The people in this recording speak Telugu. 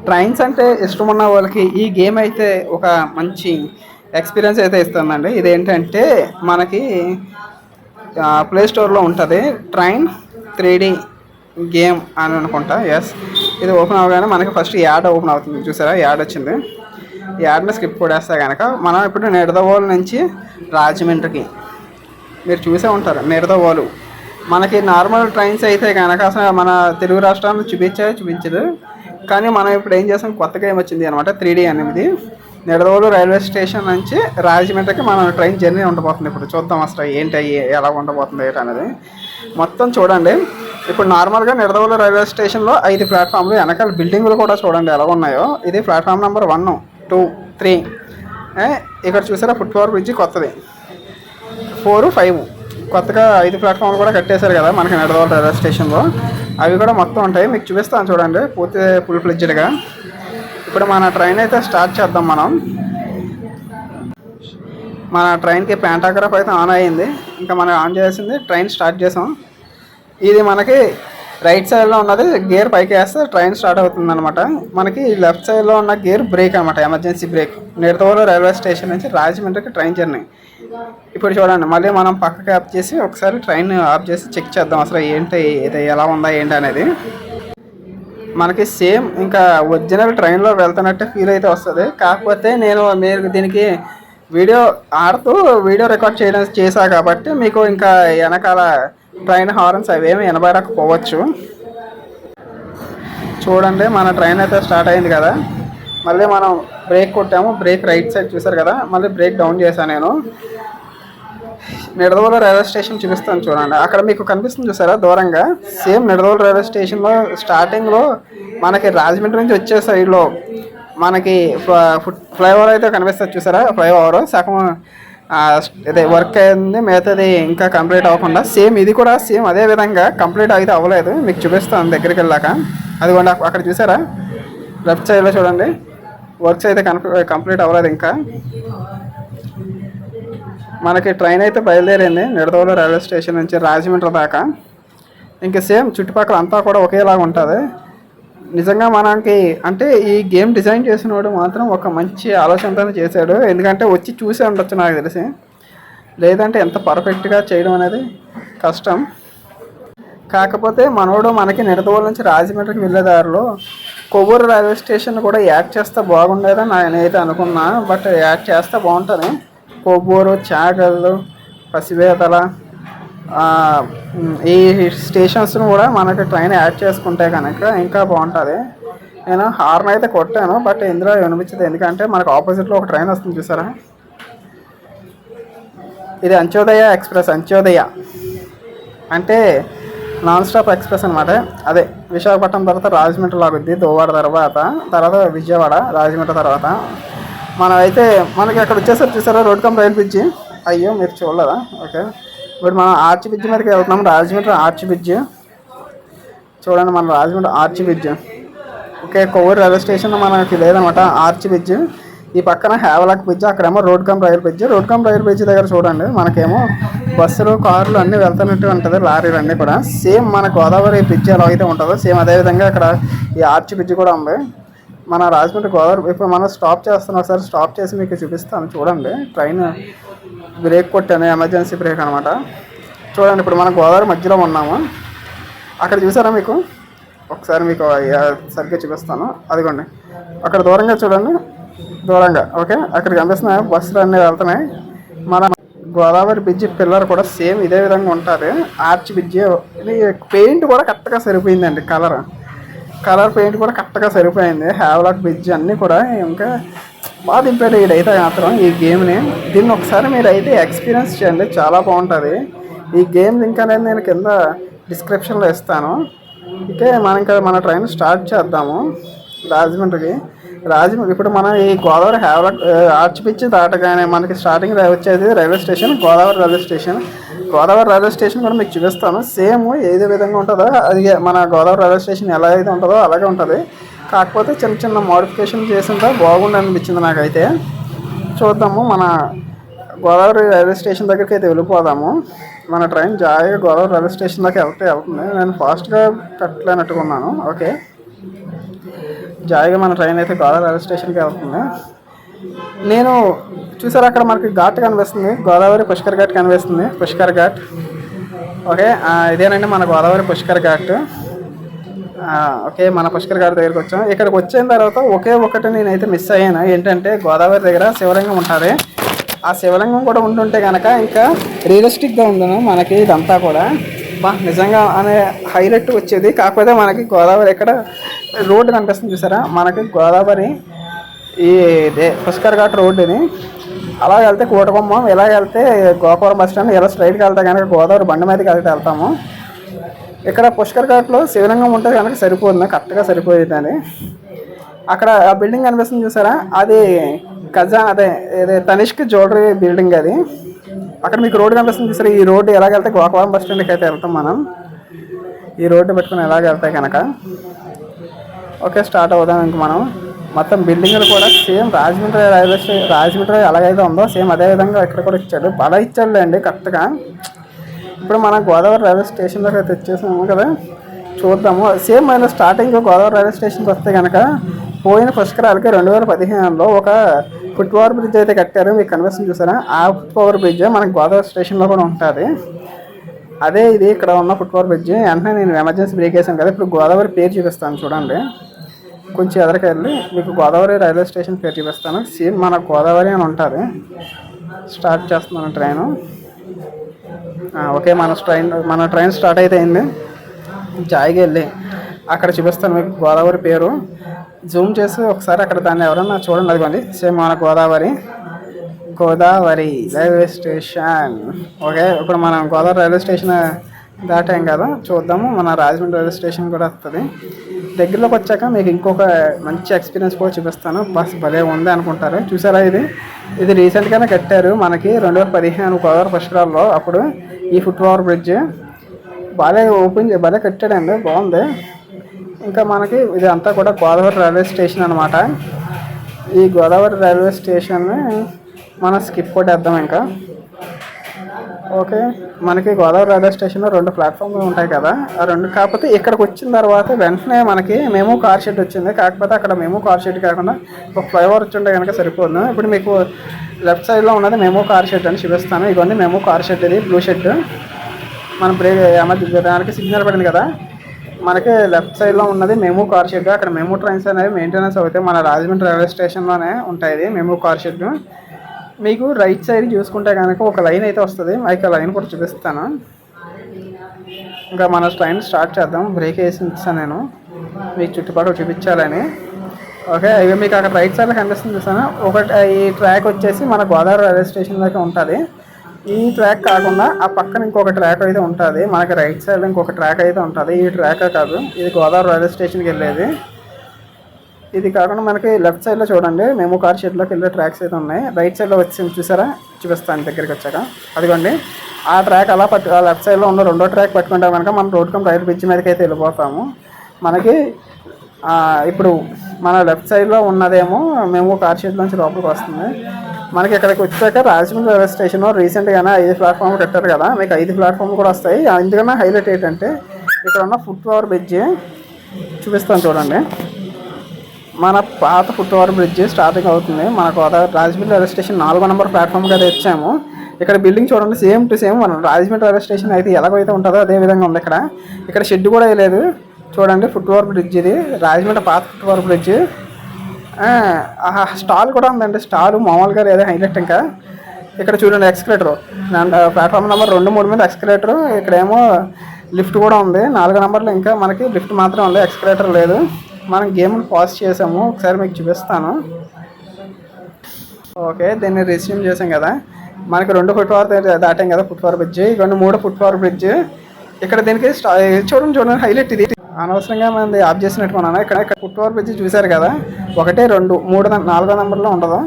ట్రైన్స్ అంటే ఇష్టం ఉన్న వాళ్ళకి ఈ గేమ్ అయితే ఒక మంచి ఎక్స్పీరియన్స్ అయితే ఇస్తుందండి. ఇదేంటంటే మనకి ప్లే స్టోర్లో ఉంటుంది ట్రైన్ 3D గేమ్ అని అనుకుంటా. ఎస్, ఇది ఓపెన్ అవ్వగానే మనకి ఫస్ట్ యాడ్ ఓపెన్ అవుతుంది. చూసారా, యాడ్ వచ్చింది. ఈ యాడ్ని స్కిప్ కొడేస్తే కనుక మనం ఇప్పుడు నిడదవోలు నుంచి రాజమండ్రికి, మీరు చూసే ఉంటారు నిడదవోలు. మనకి నార్మల్ ట్రైన్స్ అయితే కనుక అసలు మన తెలుగు రాష్ట్రాలను చూపించదు. కానీ మనం ఇప్పుడు ఏం చేస్తాం, కొత్తగా ఏమొచ్చింది అనమాట 3D అనేది. నిడదవోలు రైల్వే స్టేషన్ నుంచి రాజమండ్రికి మన ట్రైన్ జర్నీ ఉండబోతుంది. ఇప్పుడు చూద్దాం అసలు ఏంటి ఎలా ఉండబోతుంది ఏంటి అనేది మొత్తం చూడండి. ఇప్పుడు నార్మల్గా నిడదవోలు రైల్వే స్టేషన్లో 5 ప్లాట్ఫామ్లు, వెనకాల బిల్డింగులు కూడా చూడండి ఎలా ఉన్నాయో. ఇది ప్లాట్ఫామ్ నెంబర్ 1, 2, 3. ఇక్కడ చూసారా ఫుట్ఓవర్ బ్రిడ్జి కొత్తది 4, 5. కొత్తగా 5 ప్లాట్ఫామ్లు కూడా కట్టేశారు కదా మనకి నిడదవోలు రైల్వే స్టేషన్లో. అవి కూడా మొత్తం ఉంటాయి, మీకు చూపిస్తాను చూడండి పూర్తి ఫుల్ ఫ్లెడ్జ్డ్గా. ఇప్పుడు మన ట్రైన్ అయితే స్టార్ట్ చేద్దాం. మన ట్రైన్కి ప్యాంటాగ్రాఫ్ అయితే ఆన్ అయ్యింది. ఇంకా మనం ఆన్ చేయాల్సింది ట్రైన్ స్టార్ట్ చేసాం. ఇది మనకి రైట్ సైడ్లో ఉన్నది గేర్ పైకి వేస్తే ట్రైన్ స్టార్ట్ అవుతుంది అనమాట. మనకి లెఫ్ట్ సైడ్లో ఉన్న గేర్ బ్రేక్ అనమాట, emergency break. Nidadavolu railway station నుంచి రాజమండ్రికి ట్రైన్ జర్నీ. ఇప్పుడు చూడండి, మళ్ళీ మనం పక్కకి ఆఫ్ చేసి ఒకసారి ట్రైన్ ఆఫ్ చేసి చెక్ చేద్దాం అసలు ఏంటి ఇది ఎలా ఉందా ఏంటి అనేది. మనకి సేమ్ ఇంకా ఒరిజినల్ ట్రైన్లో వెళ్తున్నట్టే ఫీల్ అయితే వస్తుంది. కాకపోతే మీరు దీనికి వీడియో ఆడుతూ వీడియో రికార్డ్ చేశా కాబట్టి మీకు ఇంకా వెనకాల ట్రైన్ హార్న్స్ అవేమి వినబడకపోవచ్చు. చూడండి, మన ట్రైన్ అయితే స్టార్ట్ అయింది కదా. మళ్ళీ మనం బ్రేక్ కొట్టాము, బ్రేక్ రైట్ సైడ్ చూసారు కదా, మళ్ళీ బ్రేక్ డౌన్ చేశాను నేను. నిడదవోలు రైల్వే స్టేషన్ చూపిస్తాను చూడండి, అక్కడ మీకు కనిపిస్తుంది చూసారా దూరంగా. సేమ్ నిడదవోలు రైల్వే స్టేషన్లో స్టార్టింగ్లో మనకి రాజమండ్రి నుంచి వచ్చే సైడ్లో మనకి ఫ్లైఓవర్ అయితే కనిపిస్తుంది చూసారా. ఫ్లైఓవర్ సగం అదే వర్క్ అయింది, మిగతాది ఇంకా కంప్లీట్ అవ్వకుండా. సేమ్ ఇది కూడా సేమ్ అదే విధంగా కంప్లీట్ అయితే అవ్వలేదు, మీకు చూపిస్తాను దగ్గరికి వెళ్ళాక. అదిగోండి అక్కడ చూసారా లెఫ్ట్ సైడ్లో చూడండి, వర్క్స్ అయితే కంప్లీట్ అవ్వలేదు ఇంకా. మనకి ట్రైన్ అయితే బయలుదేరింది నిడదవోలు రైల్వే స్టేషన్ నుంచి రాజమండ్రి దాకా. ఇంకా సేమ్ చుట్టుపక్కల అంతా కూడా ఒకేలాగా ఉంటుంది. నిజంగా మనకి అంటే ఈ గేమ్ డిజైన్ చేసినవాడు మాత్రం ఒక మంచి ఆలోచనతో చేశాడు. ఎందుకంటే వచ్చి చూసే ఉండొచ్చు నాకు తెలిసి, లేదంటే ఎంత పర్ఫెక్ట్గా చేయడం అనేది కష్టం. కాకపోతే మనోడు మనకి నిడదవోలు నుంచి రాజమండ్రికి వెళ్ళేదారిలో కొవ్వూరు రైల్వే స్టేషన్ కూడా యాడ్ చేస్తే బాగుండేదని నేనైతే అనుకున్నా. బట్ యాడ్ చేస్తే బాగుంటుంది. కొవ్వూరు, చాగల్లు, పసివేతల ఈ స్టేషన్స్ను కూడా మనకి ట్రైన్ యాడ్ చేసుకుంటే కనుక ఇంకా బాగుంటుంది. నేను హార్న్ అయితే కొట్టాను, బట్ ఇందులో వినిపించదు. ఎందుకంటే మనకు ఆపోజిట్లో ఒక ట్రైన్ వస్తుంది చూసారా, ఇది అంత్యోదయ ఎక్స్ప్రెస్. అంత్యోదయ అంటే నాన్ స్టాప్ ఎక్స్ప్రెస్ అనమాట. అదే విశాఖపట్నం తర్వాత రాజమండ్రి లాగుద్ది, దోవాడ తర్వాత విజయవాడ, రాజమండ్రి తర్వాత మనమైతే మనకి అక్కడ వచ్చేసరికి చూసారా రోడ్ కమ్ రైల్ బ్రిడ్జి. అయ్యో మీరు చూడలేదా? ఓకే, ఇప్పుడు మనం ఆర్చ్ బ్రిడ్జ్ మీదకి వెళ్తున్నాం. రాజమండ్రి ఆర్చ్ బ్రిడ్జ్ చూడండి, మన Rajahmundry arch bridge. Okay, Kovvur railway station మనకి లేదనమాట ఆర్చ్ బ్రిడ్జ్. ఈ పక్కన హేవలాక్ బ్రిడ్జ్, అక్కడేమో road come rail bridge. Road come rail bridge దగ్గర చూడండి మనకేమో బస్సులు, కార్లు అన్నీ వెళ్తున్నట్టు ఉంటుంది, లారీలు అన్నీ కూడా. సేమ్ మన గోదావరి బ్రిడ్జ్ ఎలా అయితే ఉంటుందో సేమ్ అదేవిధంగా ఇక్కడ ఈ ఆర్చ్ బ్రిడ్జ్ కూడా ఉంది. మన రాజమండ్రి గోదావరి. ఇప్పుడు మనం స్టాప్ చేస్తున్నాం, ఒకసారి స్టాప్ చేసి మీకు చూపిస్తాను చూడండి. ట్రైన్ బ్రేక్ కొట్టాను, ఎమర్జెన్సీ బ్రేక్ అనమాట. చూడండి, ఇప్పుడు మనం గోదావరి మధ్యలో ఉన్నాము. అక్కడ చూసారా మీకు ఒకసారి మీకు సరిగ్గా చూపిస్తాను. అదిగోండి అక్కడ దూరంగా చూడండి, దూరంగా. ఓకే, అక్కడికి కనిపిస్తున్నాయి బస్సులు అన్నీ వెళ్తున్నాయి. మన గోదావరి బ్రిడ్జి పిల్లర్ కూడా సేమ్ ఇదే విధంగా ఉంటుంది. Arch bridge. ఇది పెయింట్ కూడా కరెక్ట్గా సరిపోయిందండి, కలర్ పెయింట్ కూడా కరెక్ట్గా సరిపోయింది. హేవలాక్ బ్రిడ్జ్ అన్నీ కూడా ఇంకా బాగా దింపాడు ఇదైతే మాత్రం ఈ గేమ్ని. దీన్ని ఒకసారి మీరు అయితే ఎక్స్పీరియన్స్ చేయండి, చాలా బాగుంటుంది ఈ గేమ్. లింక్ అనేది నేను కింద డిస్క్రిప్షన్లో ఇస్తాను. ఓకే, మనం ఇంకా మన ట్రైన్ స్టార్ట్ చేద్దాము రాజమండ్రికి. ఇప్పుడు మనం ఈ గోదావరి హేవలాక్ ఆర్చ్ బ్రిడ్జ్ దాటగానే మనకి స్టార్టింగ్ వచ్చేది railway station, Godavari railway station. Godavari railway station కూడా మీకు చూపిస్తాను. సేమ్ ఏదే విధంగా ఉంటుందో అది మన గోదావరి రైల్వే స్టేషన్ ఎలా అయితే ఉంటుందో అలాగే ఉంటుంది. కాకపోతే చిన్న చిన్న మోడిఫికేషన్ చేసింటే బాగుండి అనిపించింది నాకైతే. చూద్దాము, మన గోదావరి రైల్వే స్టేషన్ దగ్గరికి అయితే వెళ్ళిపోదాము. మన ట్రైన్ జాయిగా గోదావరి రైల్వే స్టేషన్ దాకా వెళ్తుంది. నేను ఫాస్ట్గా పెట్టలేనట్టుకున్నాను. ఓకే, జాయిగా మన ట్రైన్ అయితే గోదావరి రైల్వే స్టేషన్కి వెళ్తుంది. నేను చూసారు అక్కడ మనకి ఘాట్ కనిపిస్తుంది, గోదావరి పుష్కర్ ఘాట్ కనిపిస్తుంది, పుష్కర్ ఘాట్. ఓకే, ఇదేనండి మన గోదావరి పుష్కర్ ఘాట్. ఓకే, మన పుష్కర్ ఘాట్ దగ్గరికి వచ్చాం. ఇక్కడికి వచ్చిన తర్వాత ఒకటి నేనైతే మిస్ అయ్యాను. ఏంటంటే గోదావరి దగ్గర శివలింగం ఉంటుంది. ఆ శివలింగం కూడా ఉంటుంటే కనుక ఇంకా రియలిస్టిక్గా ఉందను మనకి ఇదంతా కూడా నిజంగా అనే హైలైట్ వచ్చేది. కాకపోతే మనకి గోదావరి ఇక్కడ రోడ్డు కనిపిస్తుంది చూసారా, మనకి గోదావరి ఈ పుష్కర్ ఘాట్ రోడ్డు ఇది. అలా వెళ్తే కోటకొమ్మం, ఇలా వెళ్తే గోపురం బస్ స్టాండ్, ఇలా స్ట్రైట్కి వెళ్తే కనుక గోదావరి బండి మీదకి వెళ్తాము. ఇక్కడ పుష్కర్ ఘాట్లో శివలింగం ఉంటే కనుక సరిపోతుంది, కరెక్ట్గా సరిపోయేది అని. అక్కడ ఆ బిల్డింగ్ కనిపిస్తుంది చూసారా, అది అదే తనిష్క్ జ్యువెలరీ బిల్డింగ్ అది. అక్కడ మీకు రోడ్డు కనిపిస్తుంది చూసారా, ఈ రోడ్డు ఎలాగెళ్తే గోకవరం బస్ స్టాండ్కి అయితే వెళ్తాం మనం. ఈ రోడ్డు పెట్టుకుని ఎలాగెళ్తాయి కనుక. ఓకే, స్టార్ట్ అవుదాం. ఇంక మనం మొత్తం బిల్డింగ్లు కూడా సేమ్ రాజమండ్రి ఎలాగైతే ఉందో సేమ్ అదే విధంగా ఇక్కడ కూడా ఇచ్చాడు. బాగా ఇచ్చాడు అండి కరెక్ట్గా. ఇప్పుడు మనం గోదావరి రైల్వే స్టేషన్లోకి అయితే వచ్చేసాము కదా, చూద్దాము. సేమ్ మన స్టార్టింగ్ గోదావరి రైల్వే స్టేషన్కి వస్తే కనుక పోయిన పుష్కరాలకి 2015లో ఒక ఫుట్ ఓవర్ బ్రిడ్జ్ అయితే కట్టారు, మీకు కనిపిస్తుంది చూసారా. ఆ ఫుట్ ఓవర్ బ్రిడ్జ్ మనకి గోదావరి స్టేషన్లో కూడా ఉంటుంది. అదే ఇది ఇక్కడ ఉన్న ఫుట్ ఓవర్ బ్రిడ్జ్. వెంటనే నేను ఎమర్జెన్సీ బ్రేక్ వేసాను కదా, ఇప్పుడు గోదావరి పేరు చూపిస్తాను చూడండి. కొంచెం ఎదరికి వెళ్ళి మీకు గోదావరి రైల్వే స్టేషన్ పేరు చూపిస్తాను. సేమ్ మన గోదావరి అని ఉంటుంది. స్టార్ట్ చేస్తున్నాను ట్రైను. ఓకే, మన ట్రైన్ స్టార్ట్ అయితే అయింది. జాయిగా వెళ్ళి అక్కడ చూపిస్తాను మీకు గోదావరి పేరు. జూమ్ చేసి ఒకసారి అక్కడ దాన్ని ఎవరన్నా చూడండి. అదిగోండి సేమ్ మన గోదావరి రైల్వే స్టేషన్. ఓకే, ఇప్పుడు మనం గోదావరి రైల్వే స్టేషన్ దాటాం కదా, చూద్దాము. మన రాజమండ్రి రైల్వే స్టేషన్ కూడా వస్తుంది. దగ్గరలోకి వచ్చాక మీకు ఇంకొక మంచి ఎక్స్పీరియన్స్ కూడా చూపిస్తాను. బస్ భలే ఉంది అనుకుంటారు. చూసారా, ఇది రీసెంట్గానే కట్టారు మనకి 2015 గోదావరి పుష్కరాల్లో. అప్పుడు ఈ ఫుట్ ఓవర్ బ్రిడ్జ్ భలే కట్టాడండి, బాగుంది. ఇంకా మనకి ఇది అంతా కూడా గోదావరి రైల్వే స్టేషన్ అనమాట. ఈ గోదావరి రైల్వే స్టేషన్ని మనం స్కిప్ కొట్టేద్దాం ఇంకా. ఓకే, మనకి గోదావరి రైల్వే స్టేషన్లో 2 ప్లాట్ఫామ్లు ఉంటాయి కదా, ఆ 2. కాకపోతే ఇక్కడికి వచ్చిన తర్వాత వెంటనే మనకి మేము కార్ షెడ్ వచ్చింది. కాకపోతే అక్కడ మేము కార్ షెడ్ కాకుండా ఒక ఫ్లైఓవర్ వచ్చింటే కనుక సరిపోదు. ఇప్పుడు మీకు లెఫ్ట్ సైడ్లో ఉన్నది మేము కార్ షెడ్ అని చూపిస్తాను. ఇవన్నీ మేము కార్ షెడ్, ఇది బ్లూ షెడ్. మనం బ్రేక్ దానికి సిగ్నల్ పడింది కదా, మనకి లెఫ్ట్ సైడ్లో ఉన్నది మేము కార్ షెడ్. అక్కడ మేము ట్రైన్స్ అనేవి మెయింటెనెన్స్ అవుతాయి. మన రాజమండ్రి రైల్వే స్టేషన్లోనే ఉంటాయి మేము కార్ షెడ్. మీకు రైట్ సైడ్ చూసుకుంటే కనుక ఒక లైన్ అయితే వస్తుంది, మీకు లైన్ కూడా చూపిస్తాను. ఇంకా మన ట్రైన్ స్టార్ట్ చేద్దాం. బ్రేక్ వేసి ఇస్తాను నేను మీకు చుట్టుపక్కల చూపించాలని. ఓకే, ఇక మీకు అక్కడ రైట్ సైడ్లో కనిపిస్తుంది చూసాను. ఈ ట్రాక్ వచ్చేసి మన గోదావరి రైల్వే స్టేషన్లోకి ఉంటుంది. ఈ ట్రాక్ కాకుండా ఆ పక్కన ఇంకొక ట్రాక్ అయితే ఉంటుంది. మనకి రైట్ సైడ్లో ఇంకొక ట్రాక్ అయితే ఉంటుంది. ఈ ట్రాకే కాదు, ఇది గోదావరి రైల్వే స్టేషన్కి వెళ్ళేది. ఇది కాకుండా మనకి లెఫ్ట్ సైడ్లో చూడండి మేము కార్ షెడ్లోకి వెళ్ళే ట్రాక్స్ అయితే ఉన్నాయి. రైట్ సైడ్లో వచ్చి చూసారా, చూపిస్తాను దగ్గరికి వచ్చాక. అదిగోండి ఆ ట్రాక్ అలా ఆ లెఫ్ట్ సైడ్లో ఉన్న 2వ ట్రాక్ పట్టుకుంటే కనుక మనం రోడ్ కమ్ రైలు బ్రిడ్జ్ మీదకి అయితే వెళ్ళిపోతాము. మనకి ఇప్పుడు మన లెఫ్ట్ సైడ్లో ఉన్నదేమో మేము కార్ షెడ్ నుంచి లోపలికి వస్తుంది. మనకి ఇక్కడికి వచ్చాక రాజమండ్రి రైల్వే స్టేషన్లో రీసెంట్గానే 5 ప్లాట్ఫామ్లు కట్టారు కదా, మీకు 5 ప్లాట్ఫామ్లు కూడా వస్తాయి. అందుకన్నా హైలైట్ ఏంటంటే ఇక్కడ ఉన్న ఫుట్ ఓవర్ బ్రిడ్జ్ చూపిస్తాను చూడండి. మన పాత ఫుట్ ఓవర్ బ్రిడ్జ్ స్టార్టింగ్ అవుతుంది. మన గోదావరి రాజమండ్రి రైల్వే స్టేషన్ 4వ నెంబర్ ప్లాట్ఫామ్ కదా వచ్చాము. ఇక్కడ బిల్డింగ్ చూడండి సేమ్ టు సేమ్ మనం రాజమండ్రి రైల్వే స్టేషన్ అయితే ఎలాగైతే ఉంటుందో అదే విధంగా ఉంది. ఇక్కడ షెడ్ కూడా వేయలేదు చూడండి. ఫుట్ ఓవర్ బ్రిడ్జ్ ఇది రాజమండ్రి పాత ఫుట్ ఓవర్ బ్రిడ్జ్. స్టాల్ కూడా ఉందండి, స్టాల్ మామూలుగా లేదా హైలైట్. ఇంకా ఇక్కడ చూడండి ఎక్స్కలేటర్, ప్లాట్ఫామ్ నెంబర్ 2, 3 మీద ఎక్స్కలేటర్. ఇక్కడేమో లిఫ్ట్ కూడా ఉంది. 4వ నెంబర్లో ఇంకా మనకి లిఫ్ట్ మాత్రం ఉంది, ఎక్స్కలేటర్ లేదు. మనం గేమ్ని పాజ్ చేసాము, ఒకసారి మీకు చూపిస్తాను. ఓకే, దీన్ని రిజ్యూమ్ చేసాం కదా. మనకి 2 ఫుట్ ఓవర్ దాటాం కదా ఫుట్ ఓవర్ బ్రిడ్జ్. ఇవన్నీ 3 ఫుట్ ఓవర్ బ్రిడ్జ్. ఇక్కడ దీనికి చూడండి హైలైట్. ఇది అనవసరంగా మనం ఆఫ్ చేసినట్టుకున్నాను. ఇక్కడ ఫుట్ ఓవర్ బ్రిడ్జ్ చూసారు కదా, 1, 2, 3, 4వ నెంబర్లో ఉండదు.